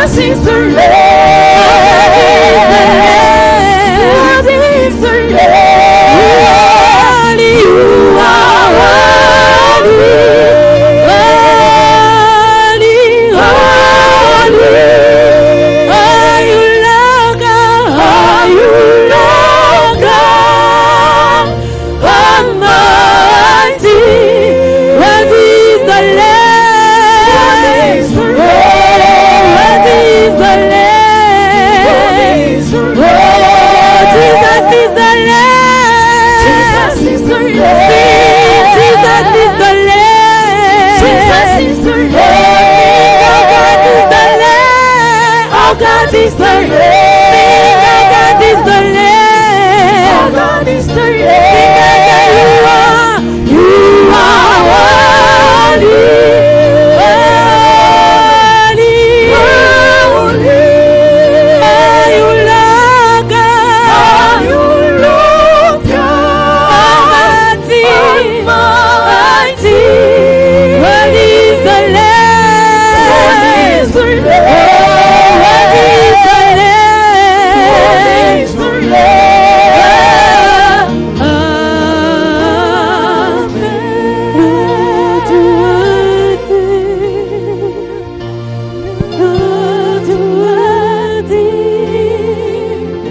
Jesus is the Lamb. God is the Lamb. You are worthy. God is the Lamb. God is the Lamb. God is the Lamb. You are worthy.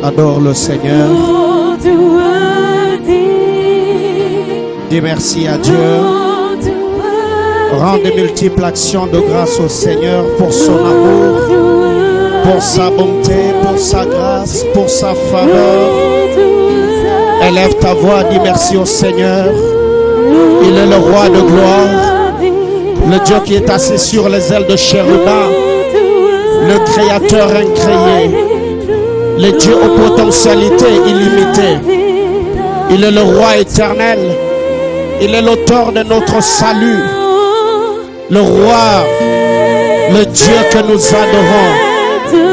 Adore le Seigneur. Dis merci à Dieu. Rends de multiples actions de grâce au Seigneur pour son amour, pour sa bonté, pour sa grâce, pour sa faveur. Élève ta voix, dis merci au Seigneur. Il est le roi de gloire, le Dieu qui est assis sur les ailes de chérubin, le créateur incréé, le Dieu aux potentialités illimitées. Il est le roi éternel. Il est l'auteur de notre salut. Le roi, le Dieu que nous adorons,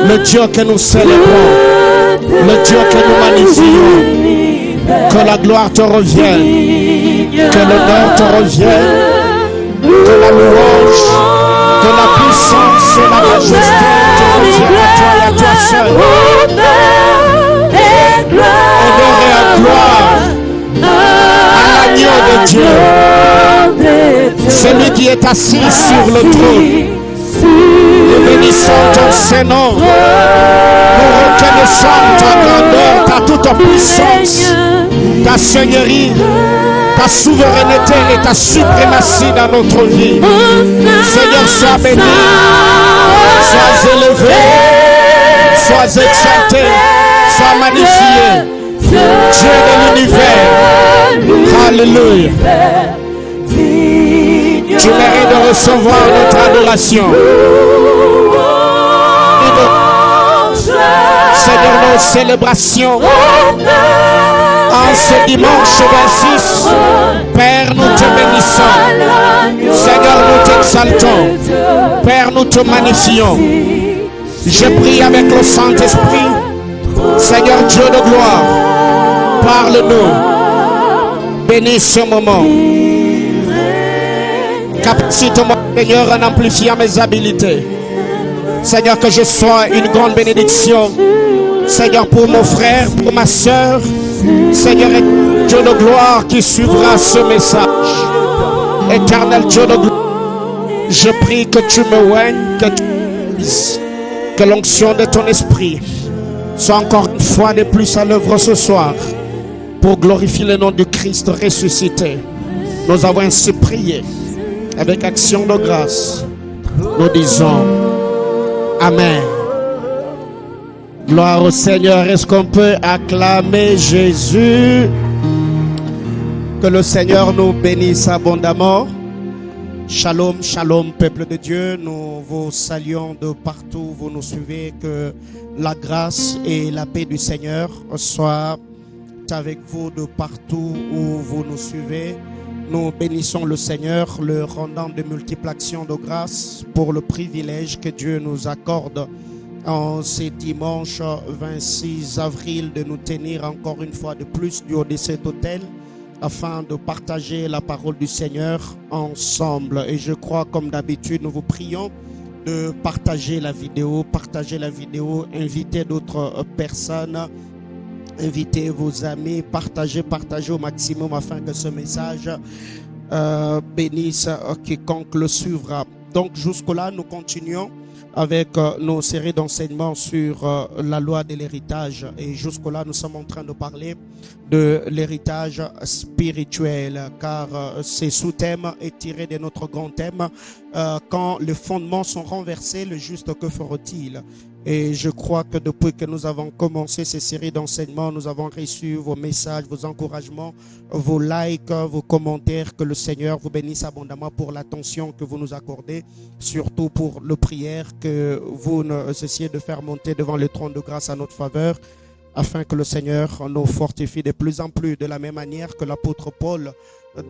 le Dieu que nous célébrons, le Dieu que nous magnifions. Que la gloire te revienne, que l'honneur te revienne, que la louange, que la puissance et la majesté te reviennent à toi et à toi seul. Honneur et à gloire à l'agneau de Dieu, celui qui est assis sur le trône. Nous bénissons ton Saint-Nom. Nous reconnaissons ta grandeur, ta toute puissance, ta seigneurie, ta souveraineté et ta suprématie dans notre vie. Seigneur, sois béni, sois élevé, sois exalté, sois magnifié. Dieu de l'univers. Alléluia. Tu mérites de recevoir notre adoration. Seigneur, nos célébrations en ce dimanche 26, Père, nous te bénissons. Seigneur, nous t'exaltons. Père, nous te magnifions. Je prie avec le Saint-Esprit. Seigneur Dieu de gloire, parle-nous. Bénis ce moment. Capacite-moi, Seigneur, en amplifiant mes habiletés. Seigneur, que je sois une grande bénédiction. Seigneur, pour mon frère, pour ma soeur. Seigneur, Dieu de gloire qui suivra ce message. Éternel Dieu de gloire, je prie que tu me oignes, que tu me dises, que l'onction de ton esprit soit encore une fois de plus à l'œuvre ce soir pour glorifier le nom du Christ ressuscité. Nous avons ainsi prié avec action de grâce. Nous disons Amen. Gloire au Seigneur. Est-ce qu'on peut acclamer Jésus? Que le Seigneur nous bénisse abondamment. Shalom, shalom, peuple de Dieu. Nous vous saluons de partout où vous nous suivez. Que la grâce et la paix du Seigneur soient avec vous de partout où vous nous suivez. Nous bénissons le Seigneur, le rendant de multiples actions de grâce pour le privilège que Dieu nous accorde en ce dimanche 26 avril de nous tenir encore une fois de plus du haut de cet autel afin de partager la parole du Seigneur ensemble. Et je crois, comme d'habitude, nous vous prions de partager la vidéo, invitez d'autres personnes, invitez vos amis, partagez au maximum afin que ce message bénisse quiconque le suivra. Donc jusque-là, nous continuons avec nos séries d'enseignements sur la loi de l'héritage. Et jusque-là, nous sommes en train de parler de l'héritage spirituel, car ce sous-thème est tiré de notre grand thème. Quand les fondements sont renversés, le juste, que fera-t-il? Et je crois que depuis que nous avons commencé ces séries d'enseignements, nous avons reçu vos messages, vos encouragements, vos likes, vos commentaires. Que le Seigneur vous bénisse abondamment pour l'attention que vous nous accordez, surtout pour les prières que vous ne cessiez de faire monter devant le trône de grâce à notre faveur, afin que le Seigneur nous fortifie de plus en plus, de la même manière que l'apôtre Paul,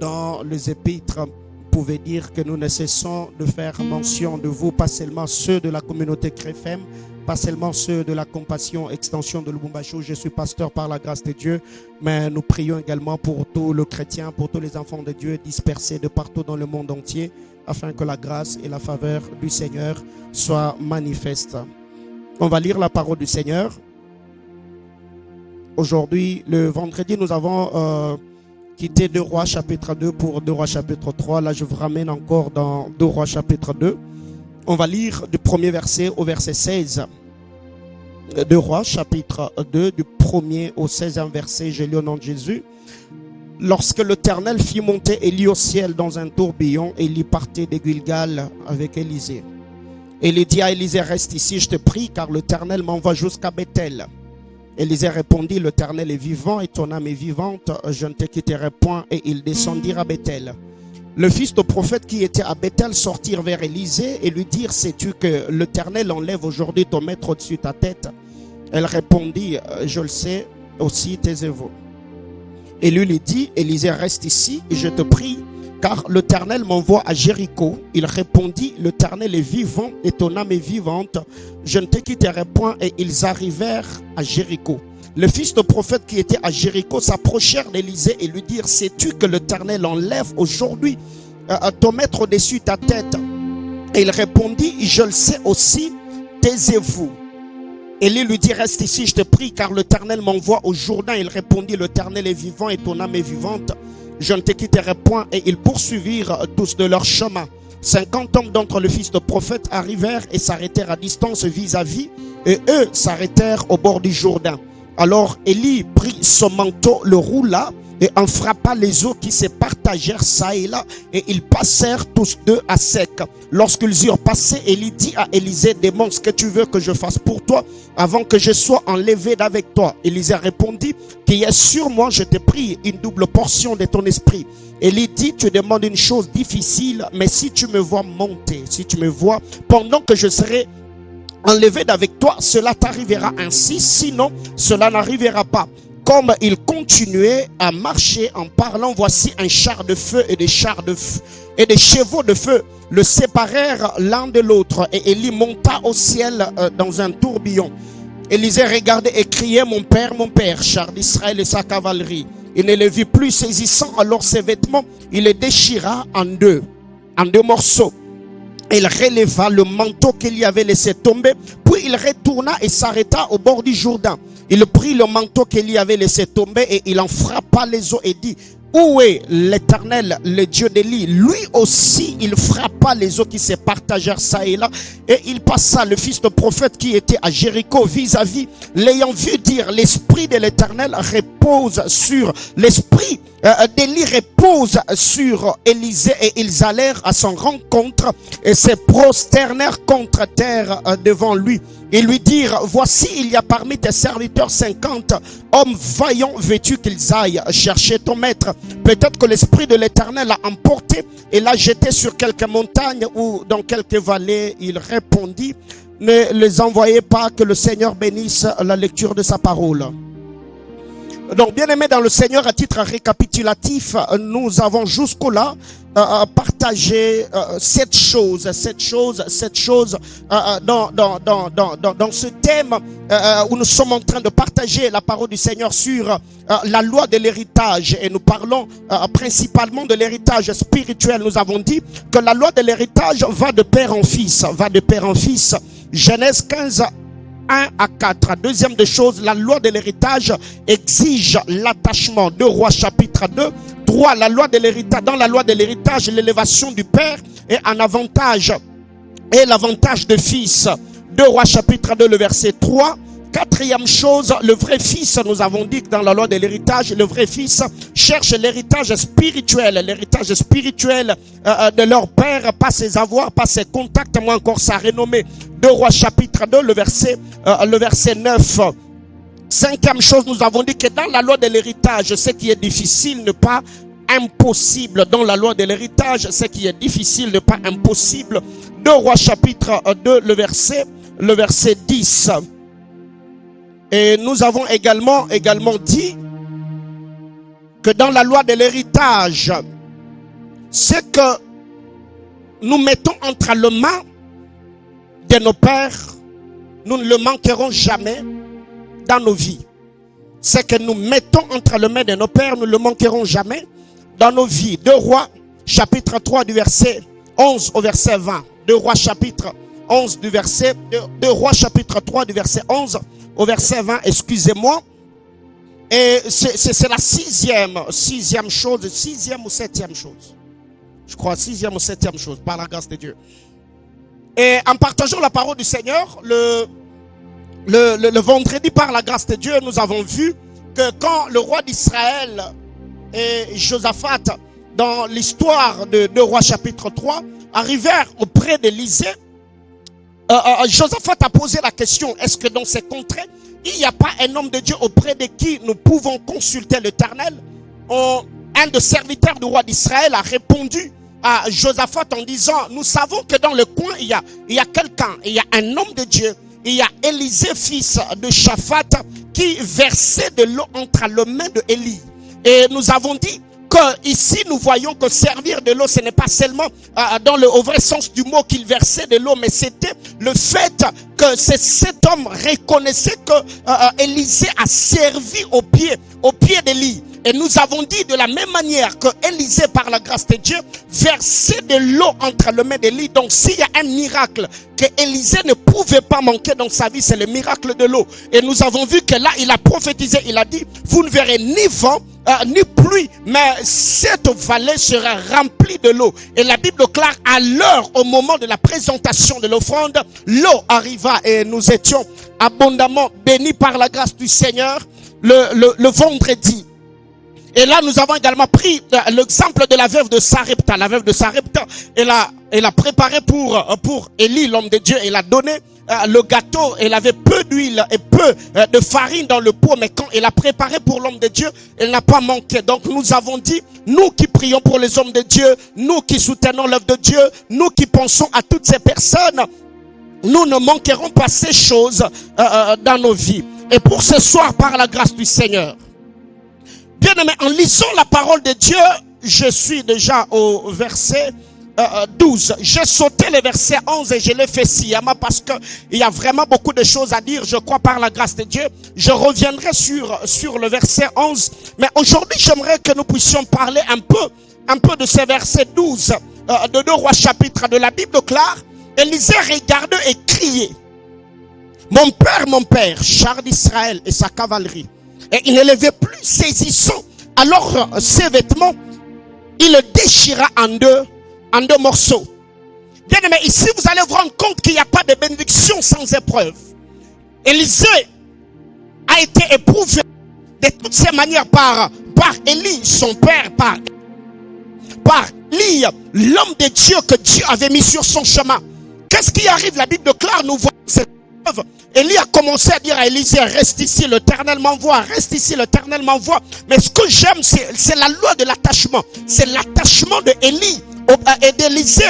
dans les épîtres, pouvait dire que nous ne cessons de faire mention de vous, pas seulement ceux de la communauté CREFEM, pas seulement ceux de la compassion extension de Lubumbashi. Je suis pasteur par la grâce de Dieu, mais nous prions également pour tous les chrétiens, pour tous les enfants de Dieu dispersés de partout dans le monde entier, afin que la grâce et la faveur du Seigneur soient manifestes. On va lire la parole du Seigneur. Aujourd'hui, le vendredi, nous avons quitté 2 Rois chapitre 2 pour 2 Rois chapitre 3. Là, je vous ramène encore dans 2 Rois chapitre 2. On va lire du premier verset au verset 16. 2 Rois chapitre 2, du 1er au 16e verset, je lis au nom de Jésus. Lorsque l'Éternel fit monter Élie au ciel dans un tourbillon, Élie partait de Gilgal avec Élisée. Élie dit à Élisée, reste ici, je te prie, car l'Éternel m'envoie jusqu'à Bethel. Élisée répondit, l'Éternel est vivant et ton âme est vivante, je ne te quitterai point. Et ils descendirent à Bethel. Le fils du prophète qui était à Bethel sortirent vers Élisée et lui dirent, sais-tu que l'Éternel enlève aujourd'hui ton maître au-dessus de ta tête? Elle répondit, je le sais, aussi taisez-vous. Et lui dit, Élisée reste ici et je te prie, car l'Éternel m'envoie à Jéricho. Il répondit, l'Éternel est vivant et ton âme est vivante, je ne te quitterai point. Et ils arrivèrent à Jéricho. Le fils de prophète qui était à Jéricho s'approchèrent d'Élisée et lui dirent, sais-tu que l'Éternel enlève aujourd'hui ton maître au-dessus de ta tête? Et il répondit, je le sais aussi, taisez-vous. Élie lui dit, reste ici, je te prie, car l'Éternel m'envoie au Jourdain. Il répondit, l'Éternel est vivant et ton âme est vivante, je ne te quitterai point. Et ils poursuivirent tous de leur chemin. 50 hommes d'entre les fils de prophètes arrivèrent et s'arrêtèrent à distance vis-à-vis, et eux s'arrêtèrent au bord du Jourdain. Alors Élie prit son manteau, le roula et en frappa les eaux qui se partagèrent ça et là, et ils passèrent tous deux à sec. Lorsqu'ils eurent passé, Élie dit à Élisée, demande ce que tu veux que je fasse pour toi avant que je sois enlevé d'avec toi. Élisée répondit, qui est sur moi, je te prie, une double portion de ton esprit. Élie dit, tu demandes une chose difficile, mais si tu me vois monter, si tu me vois pendant que je serai enlevé d'avec toi, cela t'arrivera ainsi, sinon cela n'arrivera pas. Comme il continuait à marcher en parlant, voici un char de feu et des chars de feu et des chevaux de feu le séparèrent l'un de l'autre, et Élie monta au ciel dans un tourbillon. Élisée regardait et criait, mon père, char d'Israël et sa cavalerie. Il ne le vit plus, saisissant alors ses vêtements, il les déchira en deux morceaux. Il releva le manteau qu'il y avait laissé tomber, puis il retourna et s'arrêta au bord du Jourdain. Il prit le manteau qu'il y avait laissé tomber et il en frappa les eaux et dit, où est l'Éternel, le Dieu d'Élie? Lui aussi, il frappa les eaux qui se partagèrent ça et là, et il passa. Le fils de prophète qui était à Jéricho vis-à-vis, l'ayant vu dire, l'esprit de l'Éternel repose sur l'esprit d'Élie repose sur Élisée, et ils allèrent à son rencontre et se prosternèrent contre terre devant lui. Et lui dirent, voici il y a parmi tes serviteurs 50 hommes vaillants vêtus, qu'ils aillent chercher ton maître. Peut-être que l'esprit de l'Éternel l'a emporté et l'a jeté sur quelques montagnes ou dans quelques vallées. Il répondit, ne les envoyez pas, que le Seigneur bénisse la lecture de sa parole. Donc, bien aimé dans le Seigneur, à titre récapitulatif, nous avons jusqu'au-là partagé cette chose dans ce thème où nous sommes en train de partager la parole du Seigneur sur la loi de l'héritage. Et nous parlons principalement de l'héritage spirituel. Nous avons dit que la loi de l'héritage va de père en fils, Genèse 15, 1 à 4. Deuxième des choses, la loi de l'héritage exige l'attachement. 2 Rois chapitre 2. 3. La loi de l'héritage. Dans la loi de l'héritage, l'élévation du père est un avantage et l'avantage de fils. 2 Rois chapitre 2, le verset 3. Quatrième chose, le vrai fils, nous avons dit que dans la loi de l'héritage, le vrai fils cherche l'héritage spirituel de leur père, pas ses avoirs, pas ses contacts, moins encore sa renommée. 2 Rois chapitre 2, le verset 9. Cinquième chose, nous avons dit que dans la loi de l'héritage, ce qui est difficile n'est pas impossible. Dans la loi de l'héritage, ce qui est difficile n'est pas impossible. 2 Rois chapitre 2, le verset 10. Et nous avons également dit que dans la loi de l'héritage, ce que nous mettons entre les mains de nos pères, nous ne le manquerons jamais dans nos vies. Ce que nous mettons entre les mains de nos pères, nous ne le manquerons jamais dans nos vies. 2 Rois chapitre 3 du verset 11 au verset 20. 2 Rois chapitre 11 du verset 2 Rois chapitre 3 du verset 11 au verset 20, excusez-moi. Et c'est la sixième ou septième chose. Je crois sixième ou septième chose, par la grâce de Dieu. Et en partageant la parole du Seigneur, le vendredi, par la grâce de Dieu, nous avons vu que quand le roi d'Israël et Josaphat, dans l'histoire de 2 Rois chapitre 3, arrivèrent auprès d'Élisée, Josaphat a posé la question, est-ce que dans ces contrées, il n'y a pas un homme de Dieu auprès de qui nous pouvons consulter l'Éternel? Un des serviteurs du roi d'Israël a répondu à Josaphat en disant, nous savons que dans le coin, il y a quelqu'un, il y a un homme de Dieu, il y a Élisée, fils de Shaphat, qui versait de l'eau entre les mains de Élie. Et nous avons dit que ici nous voyons que servir de l'eau, ce n'est pas seulement au vrai sens du mot qu'il versait de l'eau, mais c'était le fait que cet homme reconnaissait que Élisée a servi au pied d'Élie. Et nous avons dit de la même manière que Élisée, par la grâce de Dieu, versait de l'eau entre les mains d'Élie. Donc s'il y a un miracle que Élisée ne pouvait pas manquer dans sa vie, c'est le miracle de l'eau. Et nous avons vu que là, il a prophétisé, il a dit, vous ne verrez ni vent, ni pluie, mais cette vallée sera remplie de l'eau. Et la Bible déclare, à l'heure, au moment de la présentation de l'offrande, l'eau arriva et nous étions abondamment bénis par la grâce du Seigneur le vendredi. Et là, nous avons également pris l'exemple de la veuve de Sarepta. La veuve de Sarepta, elle a préparé pour Élie, l'homme de Dieu. Elle a donné le gâteau. Elle avait peu d'huile et peu de farine dans le pot. Mais quand elle a préparé pour l'homme de Dieu, elle n'a pas manqué. Donc, nous avons dit, nous qui prions pour les hommes de Dieu, nous qui soutenons l'œuvre de Dieu, nous qui pensons à toutes ces personnes, nous ne manquerons pas ces choses dans nos vies. Et pour ce soir, par la grâce du Seigneur, bien aimé, en lisant la parole de Dieu, je suis déjà au verset 12. J'ai sauté le verset 11 et je l'ai fait sciemment parce que il y a vraiment beaucoup de choses à dire, je crois, par la grâce de Dieu. Je reviendrai sur le verset 11. Mais aujourd'hui, j'aimerais que nous puissions parler un peu de ce verset 12 de 2 Rois chapitre de la Bible déclare, Élisée regardait et criait, mon père, char d'Israël et sa cavalerie. Et il ne levait plus, saisissant alors ses vêtements, il le déchira en deux morceaux. Bien aimé, ici vous allez vous rendre compte qu'il n'y a pas de bénédiction sans épreuve. Élisée a été éprouvé de toutes ces manières par Élie, son père, par Élie, l'homme de Dieu que Dieu avait mis sur son chemin. Qu'est-ce qui arrive? La Bible déclare, nous voyons cette preuve. Élie a commencé à dire à Élisée, reste ici, l'Éternel m'envoie, reste ici, l'Éternel m'envoie. Mais ce que j'aime, c'est la loi de l'attachement. C'est l'attachement de Élie et d'Élisée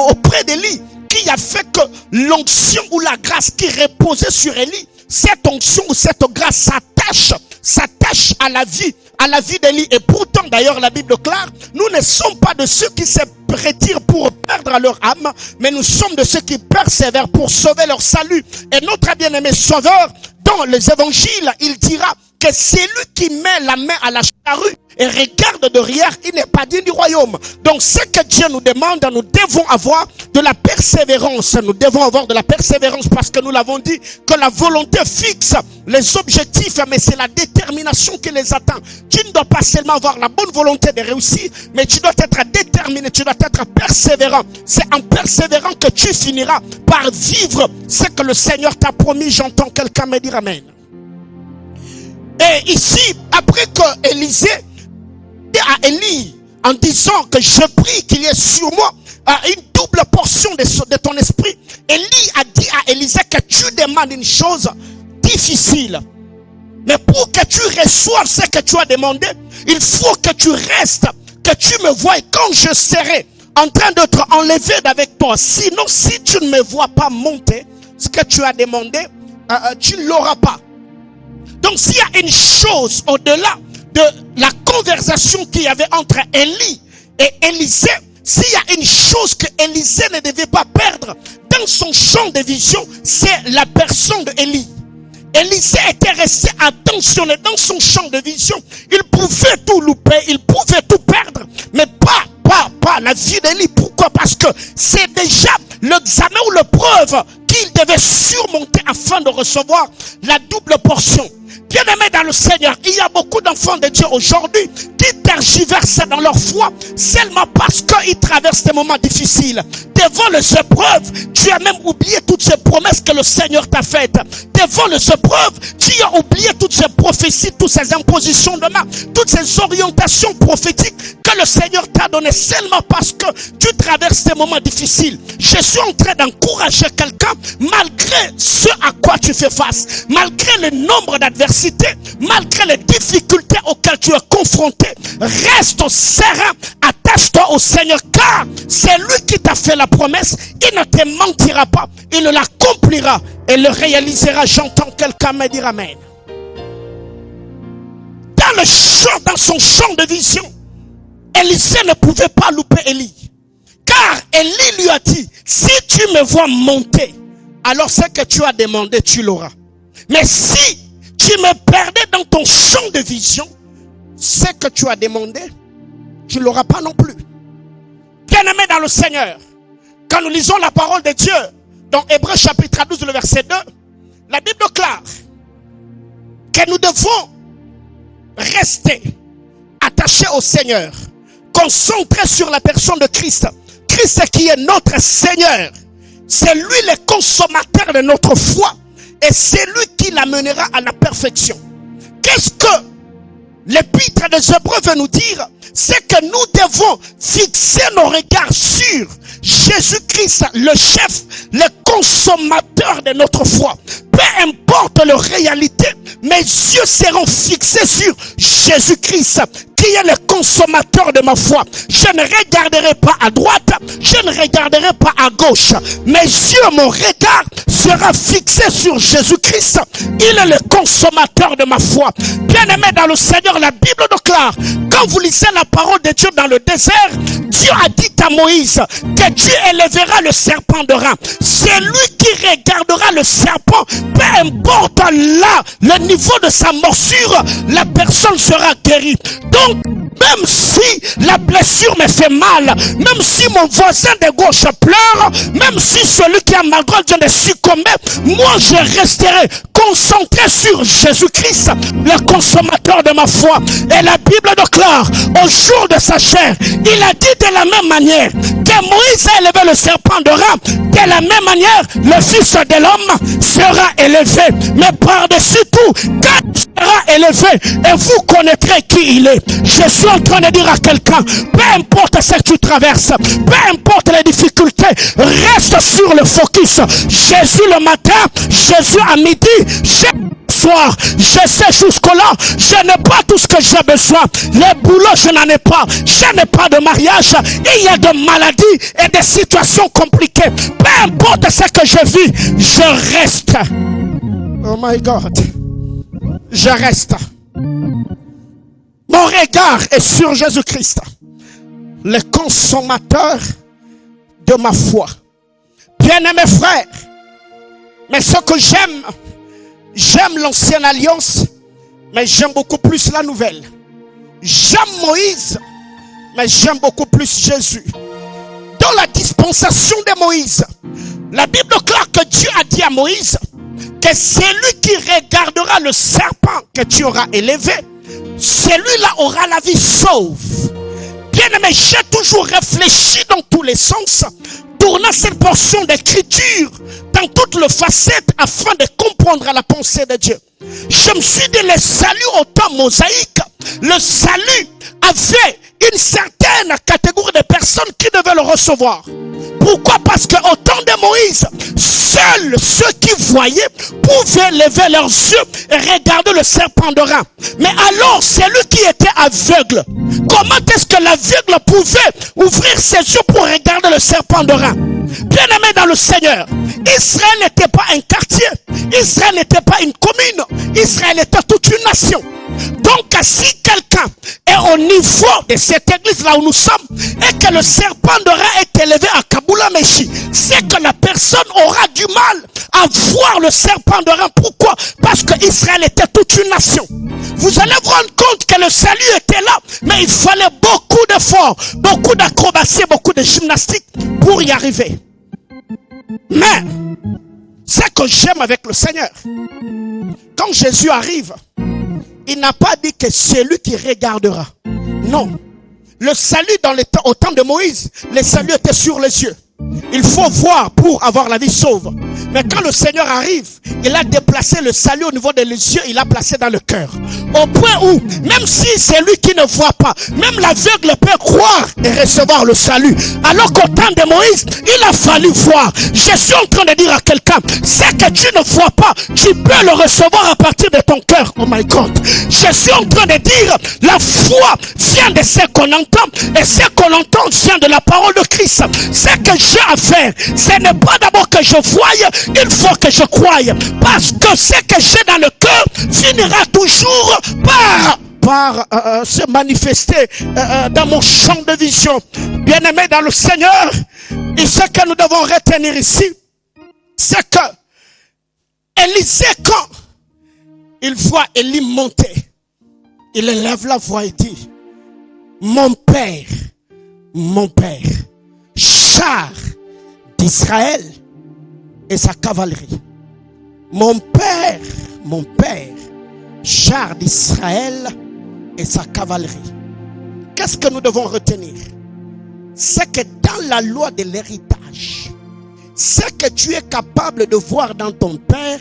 auprès d'Élie qui a fait que l'onction ou la grâce qui reposait sur Élie cette onction ou cette grâce s'attache à la vie d'Élie. Et pourtant, d'ailleurs, la Bible déclare, nous ne sommes pas de ceux qui se retirent pour perdre leur âme, mais nous sommes de ceux qui persévèrent pour sauver leur salut. Et notre bien-aimé Sauveur, dans les évangiles, il dira que c'est lui qui met la main à la charrue et regarde derrière, il n'est pas digne du royaume. Donc ce que Dieu nous demande, nous devons avoir de la persévérance. Nous devons avoir de la persévérance parce que nous l'avons dit, que la volonté fixe les objectifs, mais c'est la détermination qui les atteint. Tu ne dois pas seulement avoir la bonne volonté de réussir, mais tu dois être déterminé, tu dois être persévérant. C'est en persévérant que tu finiras par vivre ce que le Seigneur t'a promis. J'entends quelqu'un me dire amen. Et ici, après que Élisée dit à Élie, en disant que je prie qu'il y ait sur moi une double portion de ton esprit, Élie a dit à Élisée que tu demandes une chose difficile. Mais pour que tu reçoives ce que tu as demandé, il faut que tu restes, que tu me voies quand je serai en train d'être enlevé d'avec toi. Sinon, si tu ne me vois pas monter, ce que tu as demandé, tu ne l'auras pas. Donc s'il y a une chose au-delà de la conversation qu'il y avait entre Élie et Élisée, s'il y a une chose que Élisée ne devait pas perdre dans son champ de vision, c'est la personne d'Élie. Élisée était resté attentionné dans son champ de vision. Il pouvait tout louper, il pouvait tout perdre, mais pas la vie d'Élie. Pourquoi? Parce que c'est déjà l'examen ou l'épreuve qu'il devait surmonter afin de recevoir la double portion. Bien-aimés dans le Seigneur, il y a beaucoup d'enfants de Dieu aujourd'hui qui tergiversent dans leur foi seulement parce qu'ils traversent des moments difficiles. Devant les épreuves, tu as même oublié toutes ces promesses que le Seigneur t'a faites. Devant les épreuves, tu as oublié toutes ces prophéties, toutes ces impositions de main, toutes ces orientations prophétiques que le Seigneur t'a données seulement parce que tu traverses des moments difficiles. Je suis en train d'encourager quelqu'un malgré ce à quoi tu fais face, malgré le nombre d'adversités, malgré les difficultés auxquelles tu es confronté, reste serein, attache-toi au Seigneur, car c'est lui qui t'a fait la promesse. Il ne te mentira pas, il l'accomplira et le réalisera. J'entends quelqu'un me dire amen. Dans son champ de vision, Élisée ne pouvait pas louper Élie, car Élie lui a dit, si tu me vois monter, alors ce que tu as demandé, tu l'auras. Mais si tu me perdais dans ton champ de vision, ce que tu as demandé, tu ne l'auras pas non plus. Bien-aimé dans le Seigneur, quand nous lisons la parole de Dieu, dans Hébreux chapitre 12, le verset 2, la Bible déclare que nous devons rester attachés au Seigneur, concentrés sur la personne de Christ. Christ qui est notre Seigneur. C'est lui le consommateur de notre foi. Et c'est lui qui l'amènera à la perfection. Qu'est-ce que l'épître des Hébreux veut nous dire? C'est que nous devons fixer nos regards sur Jésus-Christ, le chef, le consommateur de notre foi. Peu importe la réalité, mes yeux seront fixés sur Jésus-Christ, qui est le consommateur de ma foi. Je ne regarderai pas à droite, je ne regarderai pas à gauche. Mes yeux, mon regard sera fixé sur Jésus-Christ. Il est le consommateur de ma foi. Bien-aimé dans le Seigneur, la Bible déclare, quand vous lisez la parole de Dieu dans le désert, Dieu a dit à Moïse que Dieu élèvera le serpent de rein. C'est lui qui regardera le serpent. Peu importe là, le niveau de sa morsure, la personne sera guérie. Donc, même si la blessure me fait mal, même si mon voisin de gauche pleure, même si celui qui a mal droit vient de succomber, moi je resterai concentré sur Jésus-Christ, le consommateur de ma foi. Et la Bible déclare, au jour de sa chair, il a dit de la même manière que Moïse a élevé le serpent de rein, de la même manière, le Fils de l'homme sera élevé. Mais par-dessus tout, quand il sera élevé, et vous connaîtrez qui il est. Je suis en train de dire à quelqu'un, peu importe ce que tu traverses, peu importe les difficultés, reste sur le focus. Jésus le matin, Jésus à midi, Jésus le soir. Je sais jusque-là, je n'ai pas tout ce que j'ai besoin. Les boulots, je n'en ai pas. Je n'ai pas de mariage. Il y a de maladies et des situations compliquées. Peu importe ce que je vis, je reste. Oh my God. Je reste. Mon regard est sur Jésus-Christ, le consommateur de ma foi. Bien-aimés frères, mais ce que j'aime l'ancienne alliance, mais j'aime beaucoup plus la nouvelle. J'aime Moïse, mais j'aime beaucoup plus Jésus. Dans la dispensation de Moïse, la Bible déclare que Dieu a dit à Moïse que celui qui regardera le serpent que tu auras élevé, celui-là aura la vie sauve. Bien aimé, j'ai toujours réfléchi dans tous les sens, tournant cette portion d'écriture dans toutes les facettes afin de comprendre la pensée de Dieu. Je me suis dit, le salut au temps mosaïque, le salut avait une certaine catégorie de personnes qui devaient le recevoir. Pourquoi? Parce qu'au temps de Moïse, seuls ceux qui voyaient pouvaient lever leurs yeux et regarder le serpent de rein. Mais alors, celui qui était aveugle, comment est-ce que l'aveugle pouvait ouvrir ses yeux pour regarder le serpent de rein? Bien aimé dans le Seigneur, Israël n'était pas un quartier, Israël n'était pas une commune, Israël était toute une nation. Donc si quelqu'un est au niveau de cette église là où nous sommes et que le serpent de rein est élevé à Kaboula Meshi, c'est que la personne aura du mal à voir le serpent de rein. Pourquoi? Parce que Israël était toute une nation. Vous allez vous rendre compte que le salut était là, mais il fallait beaucoup d'efforts, beaucoup d'acrobatie, beaucoup de gymnastique pour y arriver. Mais ce que j'aime avec le Seigneur, quand Jésus arrive, il n'a pas dit que c'est lui qui regardera. Non. Le salut au temps de Moïse, le salut était sur les yeux. Il faut voir pour avoir la vie sauve. Mais quand le Seigneur arrive, il a déplacé le salut au niveau des yeux, il l'a placé dans le cœur. Au point où, même si c'est lui qui ne voit pas, même l'aveugle peut croire et recevoir le salut. Alors qu'au temps de Moïse, il a fallu voir. Je suis en train de dire à quelqu'un, c'est que tu ne vois pas, tu peux le recevoir à partir de ton cœur. Oh my God. Je suis en train de dire, la foi vient de ce qu'on entend, et ce qu'on entend vient de la parole de Christ. C'est que j'ai à faire, ce n'est pas d'abord que je voie, il faut que je croie, parce que ce que j'ai dans le cœur finira toujours par se manifester dans mon champ de vision. Bien-aimé dans le Seigneur, et ce que nous devons retenir ici, c'est que Élisée, quand il voit Élie monter, il élève la voix et dit, mon père, char d'Israël et sa cavalerie. Mon père, char d'Israël et sa cavalerie. Qu'est-ce que nous devons retenir? C'est que dans la loi de l'héritage, ce que tu es capable de voir dans ton père,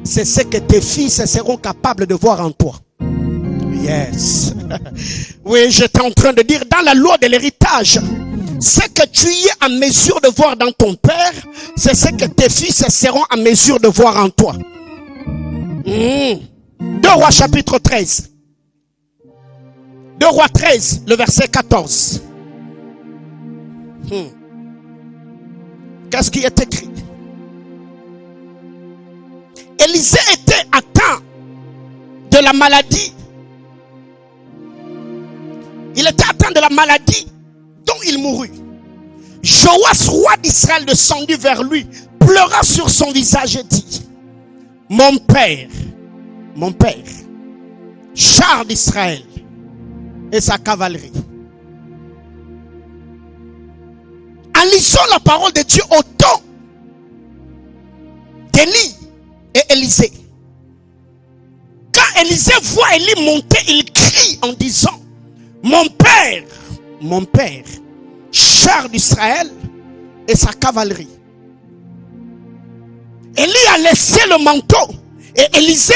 c'est ce que tes fils seront capables de voir en toi. Yes. Oui, j'étais en train de dire, dans la loi de l'héritage, ce que tu es en mesure de voir dans ton père, c'est ce que tes fils seront en mesure de voir en toi. 2 Rois chapitre 13. 2 Rois 13, le verset 14. Qu'est-ce qui est écrit? Élisée était atteint de la maladie. Il était atteint de la maladie dont il mourut. Joas, roi d'Israël, descendit vers lui, pleura sur son visage et dit, mon père, char d'Israël et sa cavalerie. En lisant la parole de Dieu au temps d'Élie et Élisée, quand Élisée voit Élie monter, il crie en disant, mon père, char d'Israël et sa cavalerie. Élie a laissé le manteau et Élisée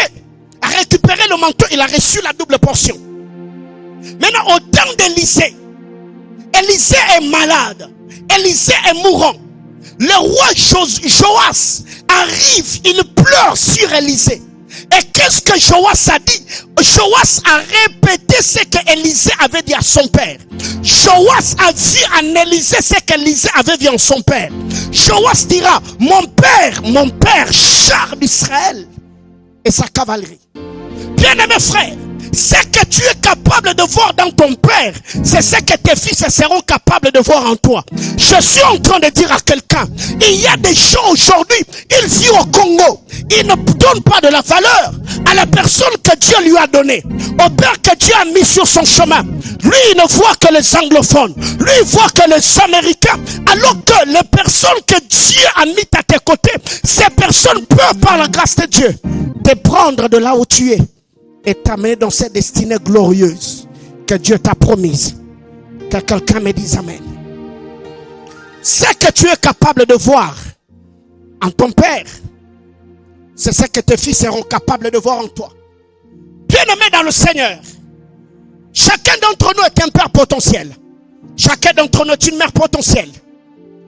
a récupéré le manteau, il a reçu la double portion. Maintenant, au temps d'Élisée, Élisée est malade, Élisée est mourant. Le roi Joas arrive, il pleure sur Élisée. Et qu'est-ce que Joas a dit? Joas a répété ce que Élisée avait dit à son père. Joas a dit en Élisée ce qu'Élisée avait dit en son père. Joas dira, mon père, char d'Israël et sa cavalerie. Bien-aimé frère, ce que tu es capable de voir dans ton père, c'est ce que tes fils seront capables de voir en toi. Je suis en train de dire à quelqu'un, il y a des gens aujourd'hui, ils vivent au Congo, ils ne donnent pas de la valeur à la personne que Dieu lui a donnée, au père que Dieu a mis sur son chemin. Lui, il ne voit que les anglophones, lui, il voit que les Américains, alors que les personnes que Dieu a mis à tes côtés, ces personnes peuvent, par la grâce de Dieu, te prendre de là où tu es et t'amener dans cette destinée glorieuse que Dieu t'a promise. Que quelqu'un me dise amen. Ce que tu es capable de voir en ton père, c'est ce que tes fils seront capables de voir en toi. Bien-aimé dans le Seigneur, chacun d'entre nous est un père potentiel. Chacun d'entre nous est une mère potentielle.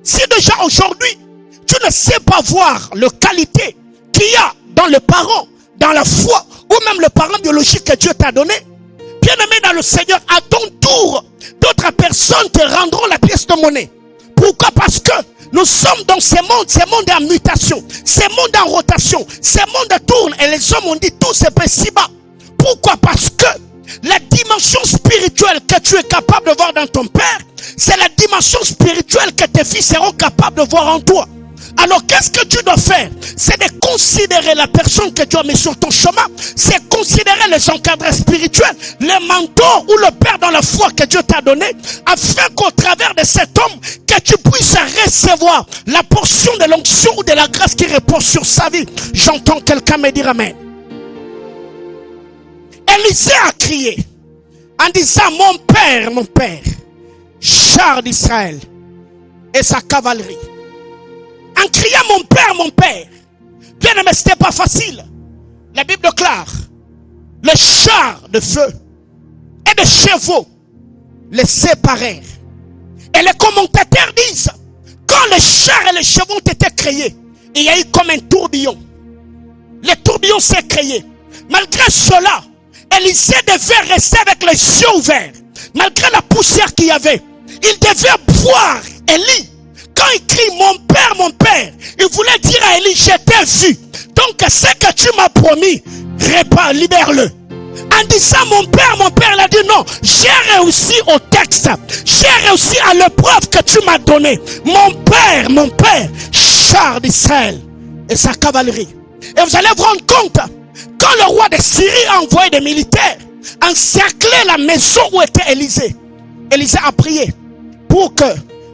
Si déjà aujourd'hui, tu ne sais pas voir la qualité qu'il y a dans le parent, dans la foi, ou même le parent biologique que Dieu t'a donné, bien-aimé dans le Seigneur, à ton tour, d'autres personnes te rendront la pièce de monnaie. Pourquoi? Parce que nous sommes dans ce monde est en mutation, ce monde est en rotation, ce monde tourne et les hommes ont dit tout c'est pas si bas. Pourquoi? Parce que la dimension spirituelle que tu es capable de voir dans ton père, c'est la dimension spirituelle que tes fils seront capables de voir en toi. Alors qu'est-ce que tu dois faire? C'est de considérer la personne que Dieu a mis sur ton chemin. C'est considérer les encadreurs spirituels, les mentors ou le père dans la foi que Dieu t'a donné, afin qu'au travers de cet homme, que tu puisses recevoir la portion de l'onction ou de la grâce qui repose sur sa vie. J'entends quelqu'un me dire amen. Élisée a crié en disant mon père, char d'Israël et sa cavalerie. En criant mon père, bien aimé, c'était pas facile. La Bible déclare, les chars de feu et de chevaux les séparèrent. Et les commentateurs disent, quand les chars et les chevaux ont été créés, il y a eu comme un tourbillon. Le tourbillon s'est créé. Malgré cela, Élisée devait rester avec les yeux ouverts. Malgré la poussière qu'il y avait, il devait voir Élie. Quand il crie mon père, il voulait dire à Élie, je t'ai vu. Donc ce que tu m'as promis, libère-le. En disant mon père, il a dit non, j'ai réussi au texte. J'ai réussi à l'épreuve que tu m'as donnée. Mon père, char d'Israël et sa cavalerie. Et vous allez vous rendre compte, quand le roi de Syrie a envoyé des militaires encercler la maison où était Élisée, Élisée a prié pour que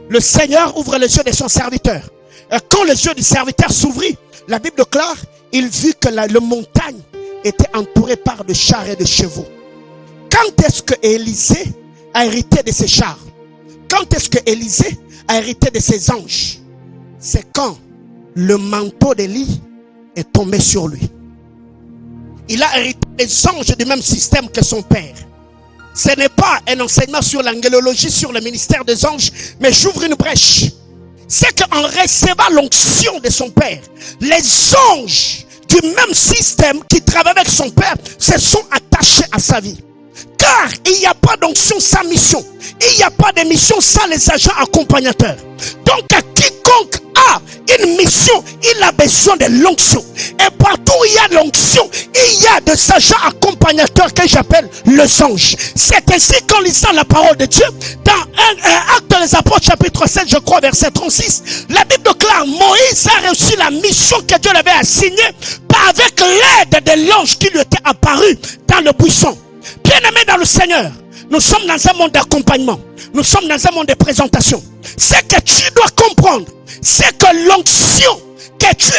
le Seigneur ouvre les yeux de son serviteur. Et quand les yeux du serviteur s'ouvrit, la Bible déclare, il vit que la montagne était entourée par de chars et de chevaux. Quand est-ce que Élisée a hérité de ses chars? Quand est-ce que Élisée a hérité de ses anges? C'est quand le manteau d'Élie est tombé sur lui. Il a hérité des anges du même système que son père. Ce n'est pas un enseignement sur l'angélologie, sur le ministère des anges, mais j'ouvre une brèche. C'est qu'en recevant l'onction de son père, les anges du même système qui travaillent avec son père se sont attachés à sa vie. Car il n'y a pas d'onction sans mission. Il n'y a pas de mission sans les agents accompagnateurs. Donc quiconque a une mission, il a besoin de l'onction. Et partout où il y a l'onction, il y a des agents accompagnateurs que j'appelle les anges. C'est ainsi qu'en lisant la parole de Dieu, dans Actes des Apôtres chapitre 7, je crois verset 36, la Bible déclare, Moïse a reçu la mission que Dieu lui avait assignée avec l'aide de l'ange qui lui était apparu dans le buisson. Bien-aimé dans le Seigneur, nous sommes dans un monde d'accompagnement. Nous sommes dans un monde de présentation. Ce que tu dois comprendre, c'est que l'onction que tu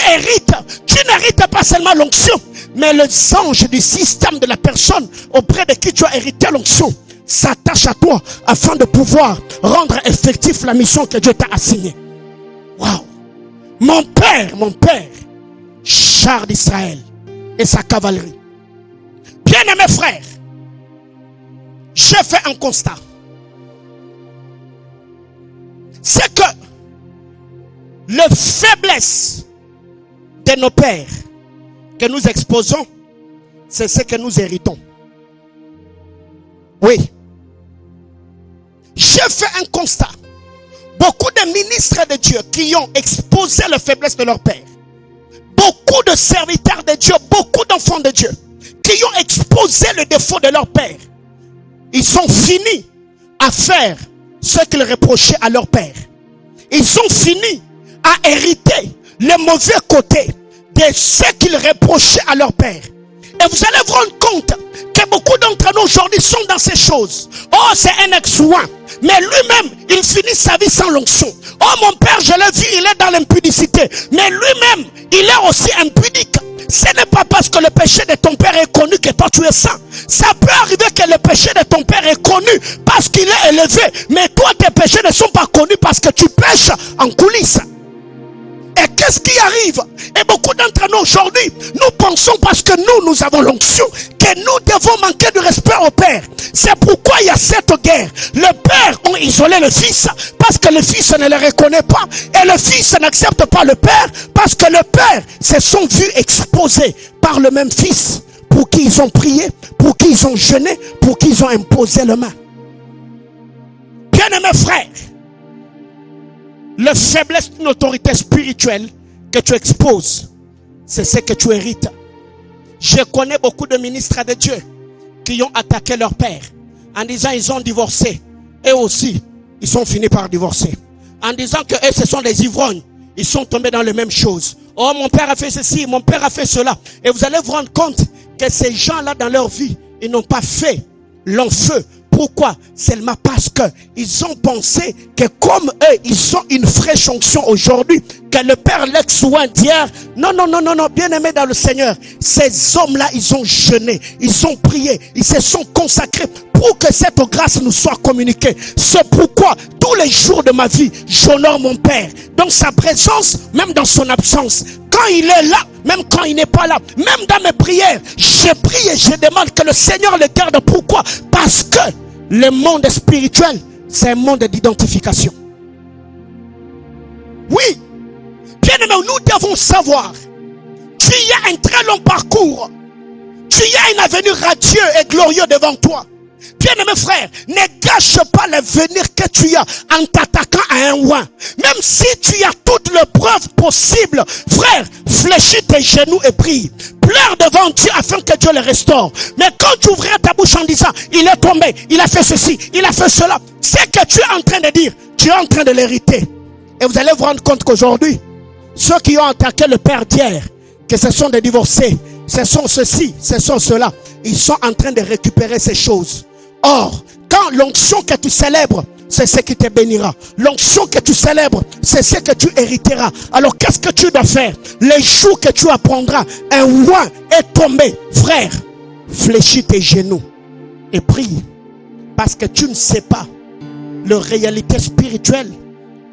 n'hérites pas seulement l'onction, mais les anges du système de la personne auprès de qui tu as hérité l'onction s'attachent à toi afin de pouvoir rendre effectif la mission que Dieu t'a assignée. Waouh! Mon père, char d'Israël et sa cavalerie. Bien-aimés frères, j'ai fait un constat. C'est que les faiblesses de nos pères que nous exposons, c'est ce que nous héritons. Oui. J'ai fait un constat. Beaucoup de ministres de Dieu qui ont exposé les faiblesses de leur père, beaucoup de serviteurs de Dieu, beaucoup d'enfants de Dieu, qui ont exposé le défaut de leur père. Ils ont fini à faire ce qu'ils reprochaient à leur père. Ils ont fini à hériter le mauvais côté de ce qu'ils reprochaient à leur père. Et vous allez vous rendre compte que beaucoup d'entre nous aujourd'hui sont dans ces choses. Oh, c'est un ex-ouin. Mais lui-même, il finit sa vie sans l'onction. Oh, mon père, je l'ai vu, il est dans l'impudicité. Mais lui-même, il est aussi impudique. Ce n'est pas parce que le péché de ton père est connu que toi tu es saint. Ça peut arriver que le péché de ton père est connu parce qu'il est élevé. Mais toi, tes péchés ne sont pas connus parce que tu pêches en coulisses. Et qu'est-ce qui arrive? Et beaucoup d'entre nous aujourd'hui, nous pensons parce que nous avons l'onction, que nous devons manquer de respect au Père. C'est pourquoi il y a cette guerre. Le Père a isolé le Fils parce que le Fils ne le reconnaît pas. Et le Fils n'accepte pas le Père parce que le Père se sont vus exposés par le même Fils. Pour qui ils ont prié, pour qui ils ont jeûné, pour qui ils ont imposé le main. Bien-aimés frères, la faiblesse d'une autorité spirituelle que tu exposes, c'est ce que tu hérites. Je connais beaucoup de ministres de Dieu qui ont attaqué leur père en disant ils ont divorcé. Et aussi, ils sont finis par divorcer. En disant que eux, ce sont des ivrognes. Ils sont tombés dans les mêmes choses. Oh, mon père a fait ceci, mon père a fait cela. Et vous allez vous rendre compte que ces gens-là dans leur vie, ils n'ont pas fait long feu. Pourquoi? Seulement parce que ils ont pensé que comme eux, ils ont une fraîche onction aujourd'hui, que le Père l'ex-ouin d'hier. Non, bien aimé dans le Seigneur. Ces hommes-là, ils ont jeûné, ils ont prié, ils se sont consacrés pour que cette grâce nous soit communiquée. C'est pourquoi tous les jours de ma vie, j'honore mon Père. Dans sa présence, même dans son absence. Quand il est là, même quand il n'est pas là, même dans mes prières, je prie et je demande que le Seigneur le garde. Pourquoi? Parce que le monde spirituel, c'est un monde d'identification. Oui, bien aimé, nous devons savoir, tu y as un très long parcours, tu y as un avenir radieux et glorieux devant toi. Bien-aimé frère, ne gâche pas l'avenir que tu as en t'attaquant à un ouin. Même si tu as toutes les preuves possibles, frère, fléchis tes genoux et prie. Pleure devant Dieu afin que Dieu le restaure. Mais quand tu ouvriras ta bouche en disant, il est tombé, il a fait ceci, il a fait cela, c'est que tu es en train de dire, tu es en train de l'hériter. Et vous allez vous rendre compte qu'aujourd'hui, ceux qui ont attaqué le père d'hier, que ce sont des divorcés, ce sont ceci, ce sont cela, ils sont en train de récupérer ces choses. Or, quand l'onction que tu célèbres, c'est ce qui te bénira. L'onction que tu célèbres, c'est ce que tu hériteras. Alors, qu'est-ce que tu dois faire? Les jours que tu apprendras, un ouin est tombé. Frère, fléchis tes genoux et prie. Parce que tu ne sais pas la réalité spirituelle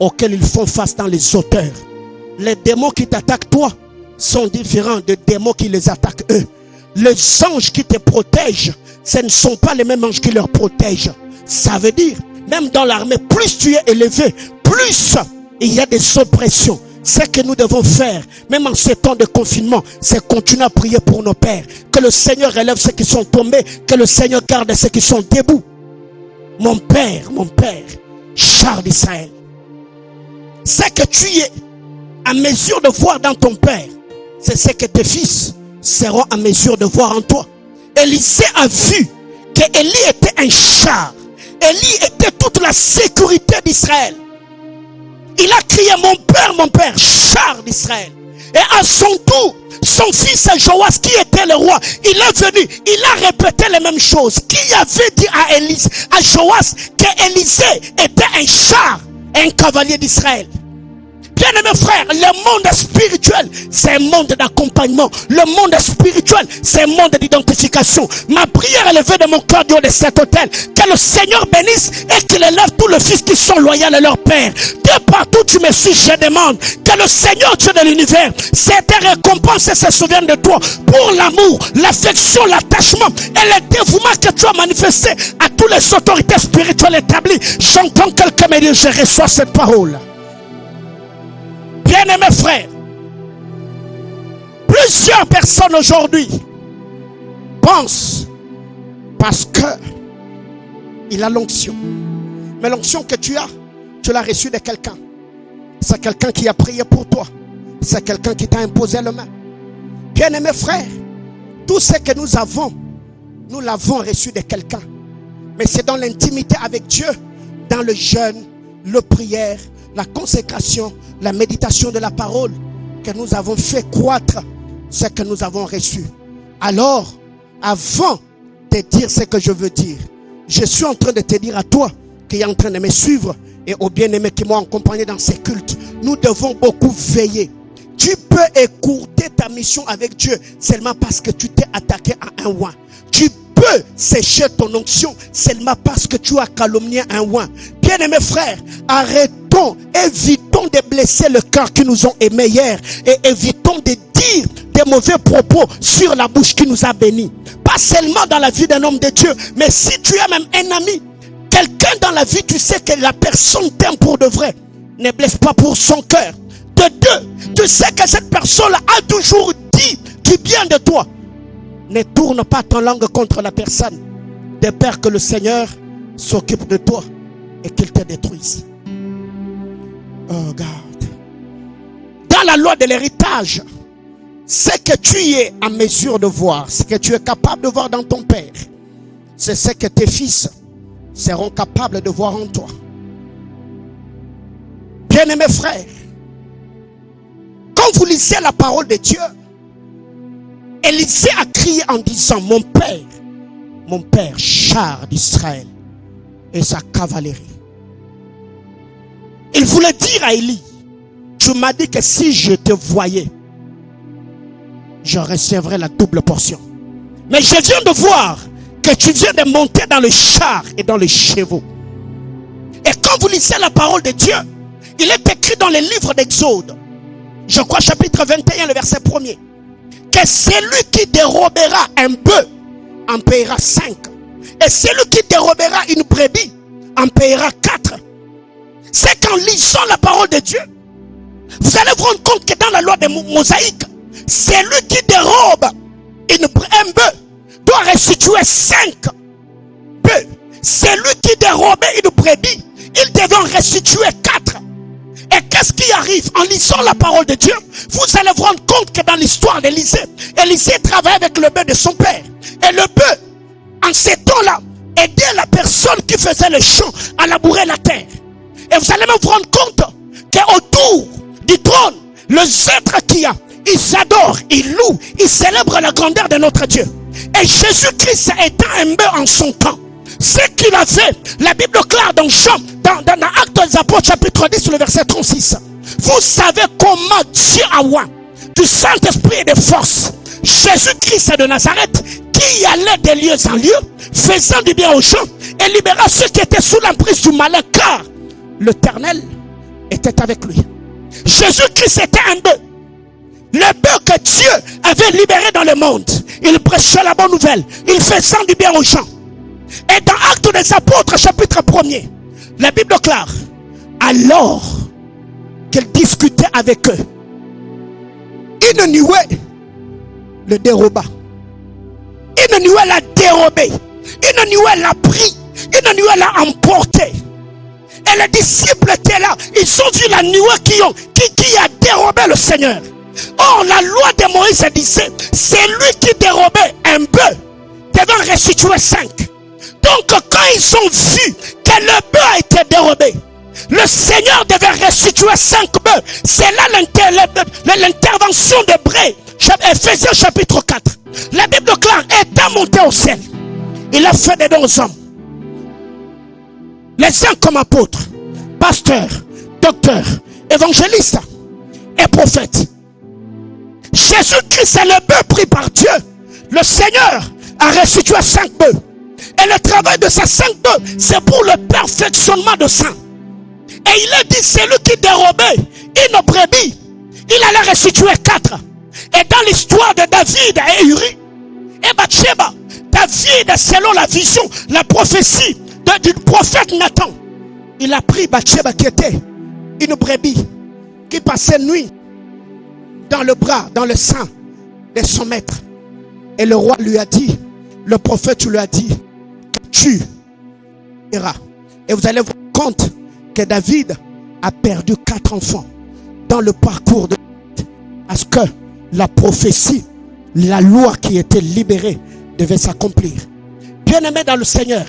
auxquelles ils font face dans les auteurs. Les démons qui t'attaquent toi sont différents des démons qui les attaquent eux. Les anges qui te protègent, ce ne sont pas les mêmes anges qui leur protègent. Ça veut dire, même dans l'armée, plus tu es élevé, plus il y a des oppressions. Ce que nous devons faire, même en ces temps de confinement, c'est continuer à prier pour nos pères. Que le Seigneur relève ceux qui sont tombés, que le Seigneur garde ceux qui sont debout. Mon père, Charles d'Israël, ce que tu es à mesure de voir dans ton père, c'est ce que tes fils seront à mesure de voir en toi. Élisée a vu que Élie était un char. Élie était toute la sécurité d'Israël. Il a crié, mon père, char d'Israël. Et à son tour, son fils Joas, qui était le roi, il est venu, il a répété les mêmes choses. Qui avait dit à Joas que Élisée était un char, un cavalier d'Israël. Bien-aimés frères, le monde spirituel, c'est un monde d'accompagnement. Le monde spirituel, c'est un monde d'identification. Ma prière est levée de mon cœur du haut de cet hôtel. Que le Seigneur bénisse et qu'il élève tous les fils qui sont loyaux à leur père. De partout tu me suis, je demande que le Seigneur Dieu de l'univers, cette récompense se souvienne de toi pour l'amour, l'affection, l'attachement et le dévouement que tu as manifesté à toutes les autorités spirituelles établies. J'entends quelqu'un me dire, je reçois cette parole. Bien-aimés frères, plusieurs personnes aujourd'hui pensent parce que il a l'onction. Mais l'onction que tu as, tu l'as reçue de quelqu'un. C'est quelqu'un qui a prié pour toi. C'est quelqu'un qui t'a imposé la main. Bien-aimés frères, tout ce que nous avons, nous l'avons reçu de quelqu'un. Mais c'est dans l'intimité avec Dieu, dans le jeûne, la prière, la consécration, la méditation de la parole, que nous avons fait croître ce que nous avons reçu. Alors, avant de dire ce que je veux dire, je suis en train de te dire à toi qui est en train de me suivre et aux bien-aimés qui m'ont accompagné dans ces cultes, nous devons beaucoup veiller. Tu peux écourter ta mission avec Dieu seulement parce que tu t'es attaqué à un oint. Tu peux sécher ton onction seulement parce que tu as calomnié un oint. Bien-aimés frères, arrêtons, évitons de blesser le cœur qui nous ont aimés hier et évitons de dire des mauvais propos sur la bouche qui nous a bénis. Pas seulement dans la vie d'un homme de Dieu, mais si tu as même un ami, quelqu'un dans la vie, tu sais que la personne t'aime pour de vrai, ne blesse pas pour son cœur. De deux, tu sais que cette personne a toujours dit du bien de toi. Ne tourne pas ton langue contre la personne, de peur que le Seigneur s'occupe de toi et qu'il te détruise. Oh God. Dans la loi de l'héritage, ce que tu es en mesure de voir, ce que tu es capable de voir dans ton père, c'est ce que tes fils seront capables de voir en toi. Bien-aimés frères, quand vous lisez la parole de Dieu, Élisée a crié en disant, mon père, char d'Israël et sa cavalerie. Il voulait dire à Élie, tu m'as dit que si je te voyais, je recevrais la double portion. Mais je viens de voir que tu viens de monter dans le char et dans les chevaux. Et quand vous lisez la parole de Dieu, il est écrit dans les livres d'Exode, je crois chapitre 21, le verset 1er, que celui qui dérobera un bœuf en payera 5. Et celui qui dérobera une brebis en payera 4. C'est qu'en lisant la parole de Dieu, vous allez vous rendre compte que dans la loi de Mosaïque, celui qui dérobe un bœuf doit restituer 5 bœufs. Celui qui dérobait une brebis, il devait en restituer 4. Et qu'est-ce qui arrive en lisant la parole de Dieu? Vous allez vous rendre compte que dans l'histoire d'Élisée, Élisée travaillait avec le bœuf de son père. Et le bœuf, en ces temps-là, aidait la personne qui faisait le champ à labourer la terre. Et vous allez même vous rendre compte qu'autour du trône, les êtres qu'il y a, ils adorent, ils louent, ils célèbrent la grandeur de notre Dieu. Et Jésus-Christ étant un bœuf en son temps, ce qu'il a fait, la Bible claire dans Jean, dans Actes des Apôtres chapitre 10 le verset 36. Vous savez comment Dieu a oint du Saint-Esprit et de force Jésus-Christ de Nazareth, qui allait de lieu en lieu, faisant du bien aux gens et libérant ceux qui étaient sous l'emprise du malin, car l'Éternel était avec lui. Jésus-Christ était un bœuf. Le bœuf que Dieu avait libéré dans le monde. Il prêchait la bonne nouvelle. Il faisait du bien aux gens. Et dans Actes des Apôtres, chapitre 1er, la Bible claire, alors qu'il discutait avec eux, une nuée le déroba. Une nuée l'a dérobé. Une nuée l'a pris. Une nuée l'a emporté. Et les disciples étaient là. Ils ont vu la nuée qui a dérobé le Seigneur. Or, la loi de Moïse disait, c'est lui qui dérobait un bœuf devant restituer 5. Donc, quand ils ont vu que le bœuf a été dérobé, le Seigneur devait restituer 5 bœufs. C'est là l'intervention d'Hébreux, Ephésiens chapitre 4. La Bible claire, étant monté au ciel, il a fait des dons aux hommes. Les uns comme apôtres, pasteurs, docteurs, évangélistes et prophètes. Jésus-Christ est le bœuf pris par Dieu. Le Seigneur a restitué 5 bœufs. Et le travail de ces 5 bœufs, c'est pour le perfectionnement de sang. Et il a dit, celui qui dérobait une brebis, il allait restituer 4. Et dans l'histoire de David et Uri et Bathsheba, David, selon la vision, la prophétie du prophète Nathan, il a pris Bathsheba qui était une brebis qui passait nuit dans le bras, dans le sein de son maître. Et le roi lui a dit, le prophète lui a dit, tu iras. Et vous allez vous rendre compte que David a perdu 4 enfants dans le parcours de à ce que la prophétie, la loi qui était libérée devait s'accomplir. Bien-aimés dans le Seigneur,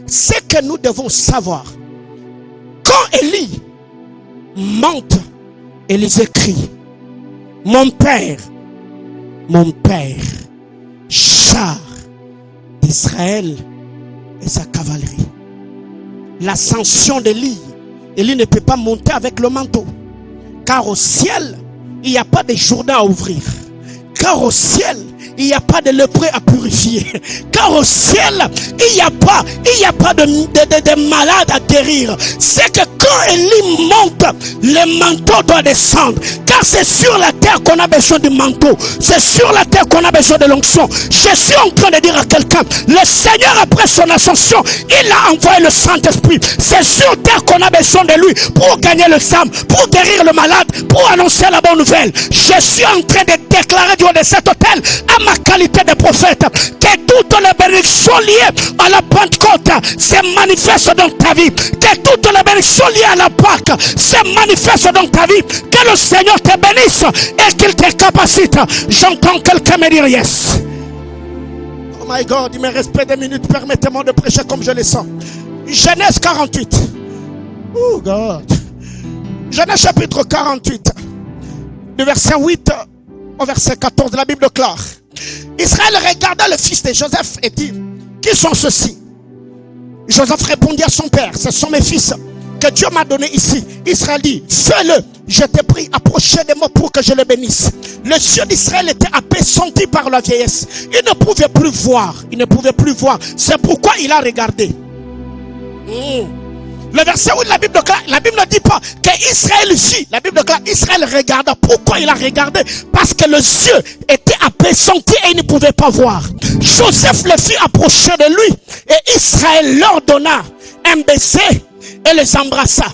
c'est que nous devons savoir. Quand Élie monte, Élisée crie, mon père, char d'Israël et sa cavalerie. L'ascension d'Élie, Élie ne peut pas monter avec le manteau, car au ciel, il n'y a pas de Jourdain à ouvrir. Car au ciel, il n'y a pas de lépreux à purifier. Car au ciel, il n'y a pas de malade à guérir. C'est que quand Élie monte, le manteau doit descendre. Car c'est sur la terre qu'on a besoin du manteau. C'est sur la terre qu'on a besoin de l'onction. Je suis en train de dire à quelqu'un, le Seigneur après son ascension, il a envoyé le Saint-Esprit. C'est sur terre qu'on a besoin de lui pour gagner le âme, pour guérir le malade, pour annoncer la bonne nouvelle. Je suis en train de déclarer du haut de cet hôtel, à ma qualité de prophète, que toutes les bénédictions liées à la Pentecôte se manifestent dans ta vie. Que toutes les bénédictions liées à la Pâque se manifestent dans ta vie. Que le Seigneur te bénisse et qu'il te capacite. J'entends quelqu'un me dire yes. Oh my God, il me reste peu de minutes. Permettez-moi de prêcher comme je le sens. Genèse 48. Oh God. Genèse chapitre 48. Du verset 8 au verset 14 de la Bible claire. Israël regarda le fils de Joseph et dit, qui sont ceux-ci? Joseph répondit à son père, ce sont mes fils que Dieu m'a donné ici. Israël dit, fais-le, je t'ai pris, approchez de moi pour que je le bénisse. Les yeux d'Israël étaient apesantis par la vieillesse. Il ne pouvait plus voir, c'est pourquoi il a regardé. Le verset où la Bible ne dit pas qu'Israël vit. La Bible déclare Israël regarda. Pourquoi il a regardé? Parce que les yeux étaient apesantis et il ne pouvait pas voir. Joseph le fit approcher de lui et Israël leur donna un baiser et les embrassa.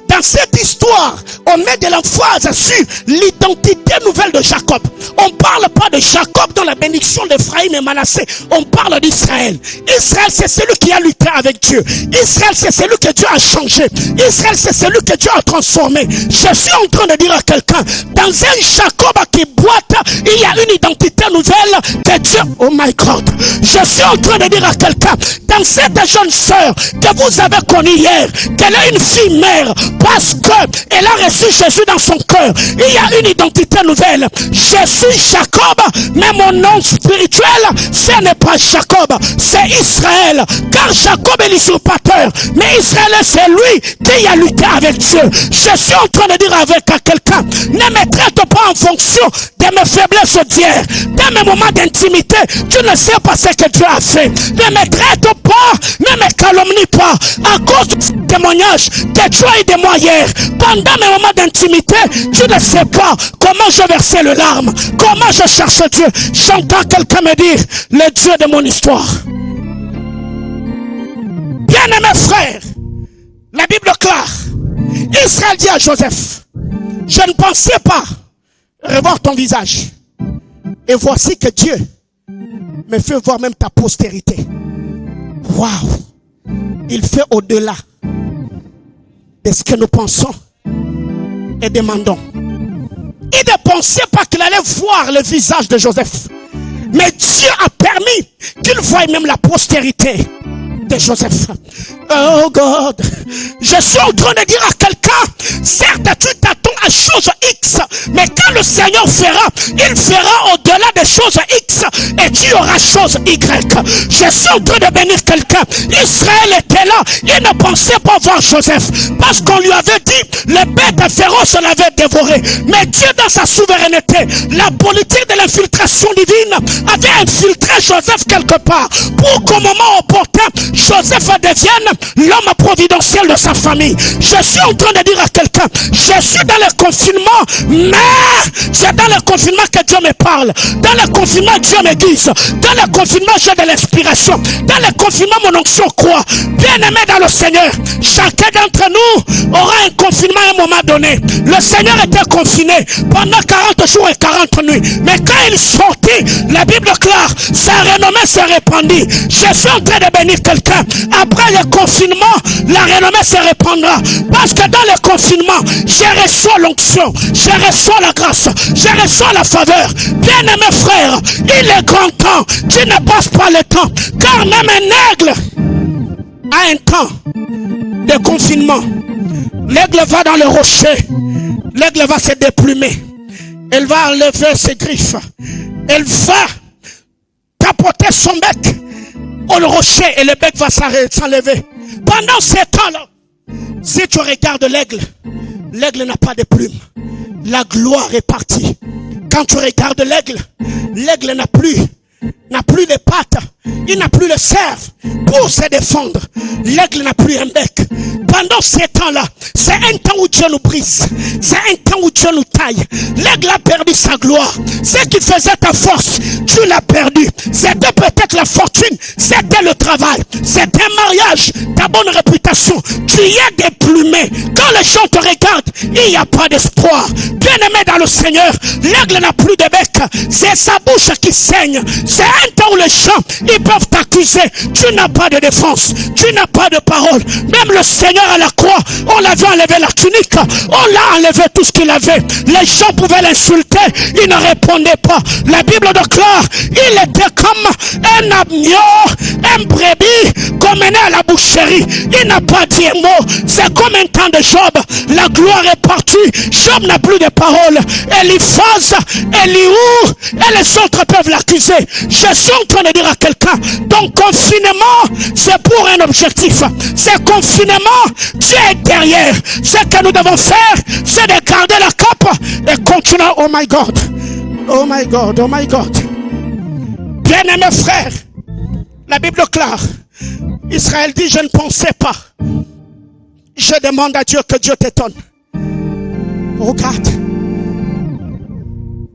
Dans cette histoire, on met de l'emphase sur l'identité nouvelle de Jacob. On ne parle pas de Jacob dans la bénédiction d'Ephraïm et Manassé. On parle d'Israël. Israël, c'est celui qui a lutté avec Dieu. Israël, c'est celui que Dieu a changé. Israël, c'est celui que Dieu a transformé. Je suis en train de dire à quelqu'un, dans un Jacob qui boite, il y a une identité nouvelle que Dieu... Oh my God. Je suis en train de dire à quelqu'un, dans cette jeune sœur que vous avez connue hier, qu'elle est une fille mère, parce qu'elle a reçu Jésus dans son cœur. Il y a une identité nouvelle. Je suis Jacob, mais mon nom spirituel, ce n'est pas Jacob, c'est Israël. Car Jacob est l'usurpateur, mais Israël, c'est lui qui a lutté avec Dieu. Je suis en train de dire avec quelqu'un, ne me traite pas en fonction de mes faiblesses d'hier. Dans mes moments d'intimité, tu ne sais pas ce que Dieu a fait. Ne me traite pas, ne me calomnie pas. À cause du témoignage que tu as eu de moi hier, pendant mes moments d'intimité, tu ne sais pas comment je versais le larme, comment je cherchais Dieu. J'entends quelqu'un me dire, le Dieu de mon histoire. Bien-aimé frère, la Bible claire, Israël dit à Joseph, je ne pensais pas revoir ton visage. Et voici que Dieu me fait voir même ta postérité. Waouh! Il fait au-delà de ce que nous pensons et demandons. Il ne pensait pas qu'il allait voir le visage de Joseph. Mais Dieu a permis qu'il voie même la postérité de Joseph. Oh God, je suis en train de dire à quelqu'un, certes tu t'attends à chose X, mais quand le Seigneur fera, il fera au-delà des choses X et tu auras chose Y. Je suis en train de bénir quelqu'un. Israël était là, il ne pensait pas voir Joseph parce qu'on lui avait dit les bêtes féroces l'avaient dévoré. Mais Dieu dans sa souveraineté, la politique de l'infiltration divine avait infiltré Joseph quelque part pour qu'au moment opportun, Joseph devienne l'homme providentiel de sa famille. Je suis en train de dire à quelqu'un, je suis dans le confinement, mais c'est dans le confinement que Dieu me parle. Dans le confinement, Dieu me guise. Dans le confinement, j'ai de l'inspiration. Dans le confinement, mon onction croit. Bien-aimé dans le Seigneur, chacun d'entre nous aura un confinement à un moment donné. Le Seigneur était confiné pendant 40 jours et 40 nuits. Mais quand il sortit, la Bible déclare, sa renommée se répandit. Je suis en train de bénir quelqu'un. Après le confinement, la renommée se répandra. Parce que dans le confinement, j'ai reçu l'onction, j'ai reçu la grâce, j'ai reçu la faveur. Bien-aimé frère, il est grand temps. Tu ne passes pas le temps. Car même un aigle a un temps de confinement. L'aigle va dans le rocher. L'aigle va se déplumer. Elle va enlever ses griffes. Elle va tapoter son bec au rocher et le bec va s'enlever. Pendant ce temps-là, si tu regardes l'aigle, l'aigle n'a pas de plumes. La gloire est partie. Quand tu regardes l'aigle, l'aigle n'a plus de pattes. Il n'a plus de cerve pour se défendre. L'aigle n'a plus un bec. Pendant ces temps-là, c'est un temps où Dieu nous brise. C'est un temps où Dieu nous taille. L'aigle a perdu sa gloire. Ce qui faisait ta force, tu l'as perdu. C'était peut-être la fortune, c'était le travail, c'était un mariage, ta bonne réputation. Tu y es déplumé. Quand les gens te regardent, il n'y a pas d'espoir. Bien-aimé dans le Seigneur, l'aigle n'a plus de bec. C'est sa bouche qui saigne. C'est un temps où les gens, ils peuvent t'accuser. Tu n'as pas de défense. Tu n'as pas de parole. Même le Seigneur à la croix, on l'avait enlevé la tunique. On l'a enlevé tout ce qu'il avait. Les gens pouvaient l'insulter. Il ne répondait pas. La Bible déclare, il était comme un agneau, un brebis qu'on menait à la boucherie. Il n'a pas dit un mot. C'est comme un temps de Job. La gloire est partie. Job n'a plus de parole. Eliphaz, Elihu et les autres peuvent l'accuser. Je suis en train de dire à quelqu'un, ton confinement, c'est pour un objectif. Ce confinement, Dieu est derrière. Ce que nous devons faire, c'est de garder la cape et continuer. Oh my God. Oh my God. Oh my God. Bien-aimés frères, la Bible déclare, Israël dit, je ne pensais pas. Je demande à Dieu que Dieu t'étonne. Regarde.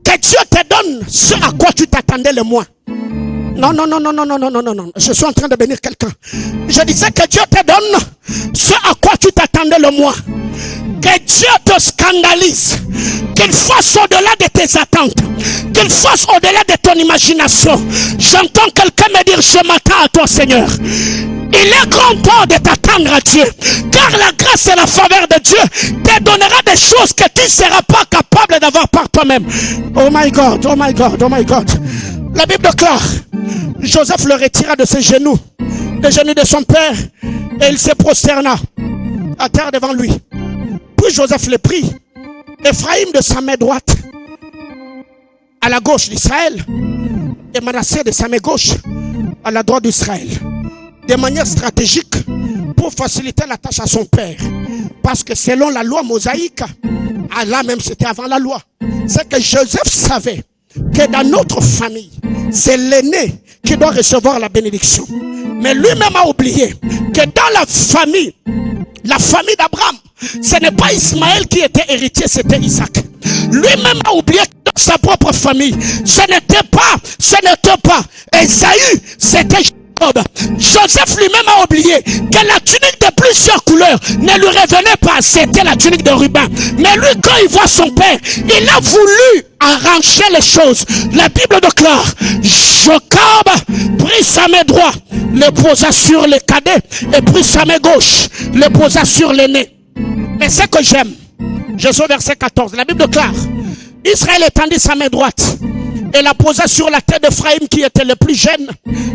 Que Dieu te donne ce à quoi tu t'attendais le moins. Non. Je suis en train de bénir quelqu'un. Je disais que Dieu te donne ce à quoi tu t'attendais le moins. Que Dieu te scandalise. Qu'il fasse au-delà de tes attentes. Qu'il fasse au-delà de ton imagination. J'entends quelqu'un me dire, je m'attends à toi Seigneur. Il est grand temps de t'attendre à Dieu. Car la grâce et la faveur de Dieu te donnera des choses que tu ne seras pas capable d'avoir par toi-même. Oh my God, oh my God, oh my God. La Bible déclare, Joseph le retira de ses genoux, des genoux de son père, et il se prosterna à terre devant lui. Puis Joseph le prit, Ephraïm de sa main droite, à la gauche d'Israël, et Manassé de sa main gauche, à la droite d'Israël. De manière stratégique, pour faciliter la tâche à son père. Parce que selon la loi mosaïque, Allah même c'était avant la loi, c'est que Joseph savait que dans notre famille, c'est l'aîné qui doit recevoir la bénédiction. Mais lui-même a oublié que dans la famille d'Abraham, ce n'est pas Ismaël qui était héritier, c'était Isaac. Lui-même a oublié que dans sa propre famille, ce n'était pas Esaü, c'était Jacob. Joseph lui-même a oublié que la tunique de plusieurs couleurs ne lui revenait pas, c'était la tunique de Ruben. Mais lui, quand il voit son père, il a voulu arranger les choses. La Bible déclare, Jacob prit sa main droite, le posa sur le cadet, et prit sa main gauche, le posa sur l'aîné. Mais ce que j'aime, je suis au verset 14, la Bible déclare, Israël étendit sa main droite et la posa sur la tête d'Ephraïm qui était le plus jeune,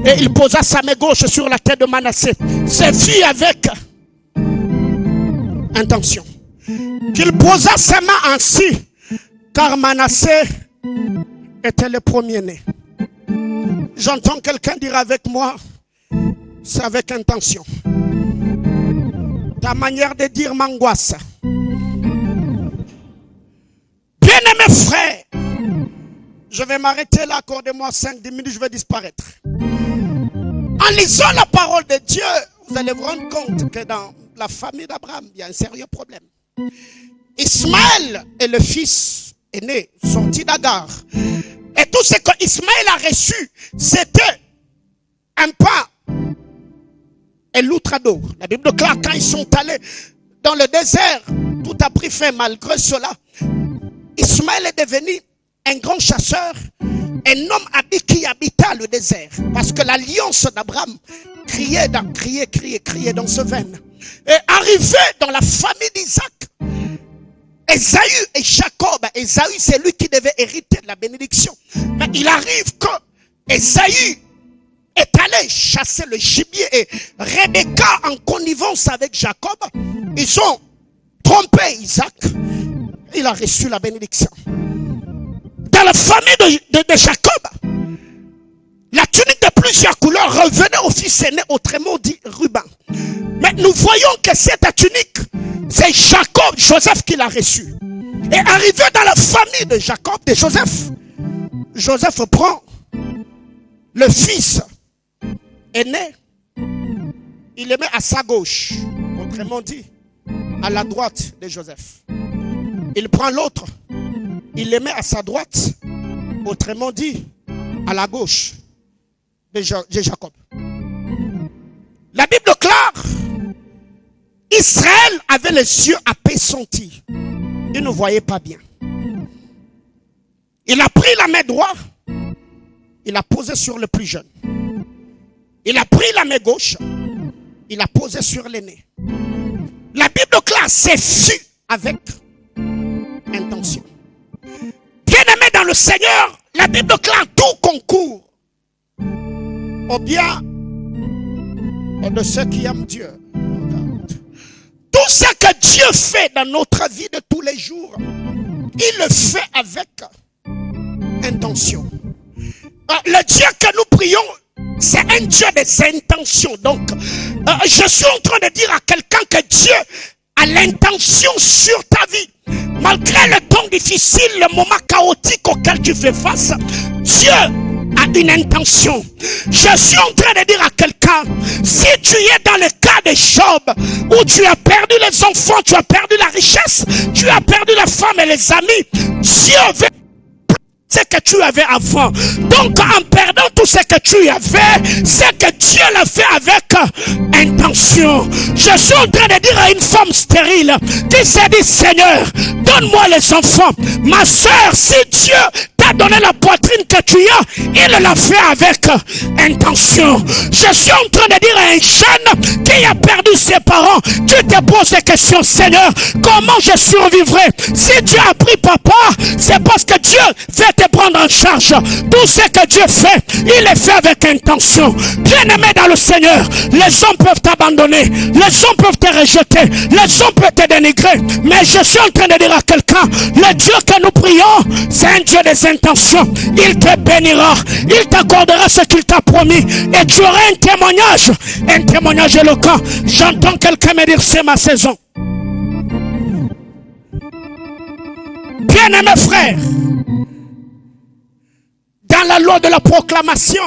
et il posa sa main gauche sur la tête de Manassé. C'est vu avec intention qu'il posa sa main ainsi, car Manassé était le premier-né. J'entends quelqu'un dire avec moi, c'est avec intention. Ta manière de dire m'angoisse. Bien-aimés frères, je vais m'arrêter là, accordez-moi 5-10 minutes, je vais disparaître. En lisant la parole de Dieu, vous allez vous rendre compte que dans la famille d'Abraham, il y a un sérieux problème. Ismaël est le fils aîné, sorti d'Agar. Et tout ce qu'Ismaël a reçu, c'était un pain et l'outrado. La Bible déclare quand ils sont allés dans le désert, tout a pris fin malgré cela. Ismaël est devenu un grand chasseur, un homme qui habita le désert. Parce que l'alliance d'Abraham criait dans ce veine. Et arrivé dans la famille d'Isaac, Ésaü et Jacob, Ésaü c'est lui qui devait hériter de la bénédiction. Mais il arrive que Ésaü est allé chasser le gibier et Rebecca en connivence avec Jacob, ils ont trompé Isaac. Il a reçu la bénédiction. Dans la famille de Jacob, la tunique de plusieurs couleurs revenait au fils aîné, autrement dit Ruben. Mais nous voyons que cette tunique, c'est Jacob, Joseph qui l'a reçue. Et arrivé dans la famille de Jacob, de Joseph, Joseph prend le fils aîné, il le met à sa gauche, autrement dit, à la droite de Joseph. Il prend l'autre, il le met à sa droite, autrement dit, à la gauche de Jacob. La Bible déclare, Israël avait les yeux appesantis. Il ne voyait pas bien. Il a pris la main droite, il a posé sur le plus jeune. Il a pris la main gauche, il a posé sur l'aîné. La Bible déclare, c'est fait avec intention. Bien-aimé dans le Seigneur, la Bible déclare tout concourt au bien de ceux qui aiment Dieu. Tout ce que Dieu fait dans notre vie de tous les jours, il le fait avec intention. Le Dieu que nous prions, c'est un Dieu des intentions. Donc, je suis en train de dire à quelqu'un que Dieu a l'intention sur ta vie. Malgré le temps difficile, le moment chaotique auquel tu fais face, Dieu a une intention. Je suis en train de dire à quelqu'un, si tu es dans le cas de Job, où tu as perdu les enfants, tu as perdu la richesse, tu as perdu la femme et les amis, Dieu veut ce que tu avais avant. Donc en perdant tout ce que tu avais, c'est que Dieu l'a fait avec intention. Je suis en train de dire à une femme stérile qui s'est dit, Seigneur, donne-moi les enfants. Ma soeur, si Dieu t'a donné la poitrine que tu as, il l'a fait avec intention. Je suis en train de dire à un jeune qui a perdu ses parents, tu te poses des questions, Seigneur, comment je survivrai? Si Dieu a pris papa, c'est parce que Dieu veut te prendre en charge. Tout ce que Dieu fait, il est fait avec intention. Bien-aimé dans le Seigneur, les hommes peuvent t'abandonner, les hommes peuvent te rejeter, les hommes peuvent te dénigrer, mais je suis en train de dire à quelqu'un, le Dieu que nous prions, c'est un Dieu des intentions. Il te bénira, il t'accordera ce qu'il t'a promis, et tu auras un témoignage éloquent. J'entends quelqu'un me dire, c'est ma saison. Bien-aimé frère, dans la loi de la proclamation,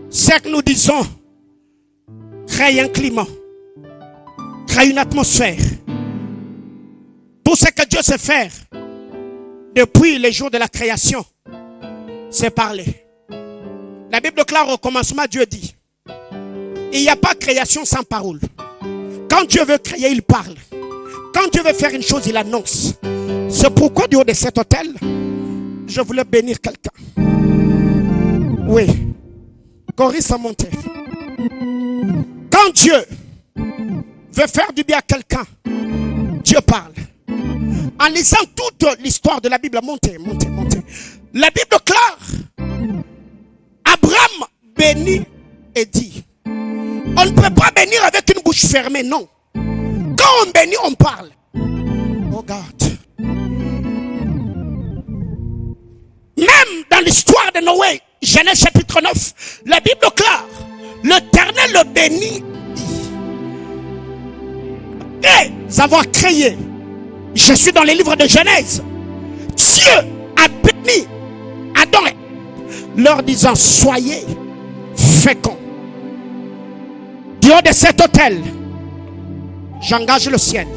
c'est que nous disons, crée un climat, crée une atmosphère. Tout ce que Dieu sait faire depuis les jours de la création, c'est parler. La Bible déclare au commencement, Dieu dit, il n'y a pas création sans parole. Quand Dieu veut créer, il parle. Quand Dieu veut faire une chose, il annonce. C'est pourquoi du haut de cet hôtel, je voulais bénir quelqu'un. Oui. Coris a monté. Quand Dieu veut faire du bien à quelqu'un, Dieu parle. En lisant toute l'histoire de la Bible, montez. La Bible déclare, Abraham bénit et dit. On ne peut pas bénir avec une bouche fermée, non. Quand on bénit, on parle. Oh God. Même dans l'histoire de Noé, Genèse chapitre 9, la Bible déclare, l'Éternel le bénit. Et avoir créé, je suis dans les livres de Genèse, Dieu a béni Adam, leur disant, soyez féconds. Du haut de cet hôtel, j'engage le ciel.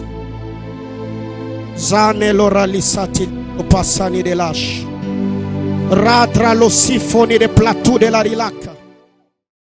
Zane l'oralisati au passani de lâche. Radra lo sifoni de plateau de la rilac.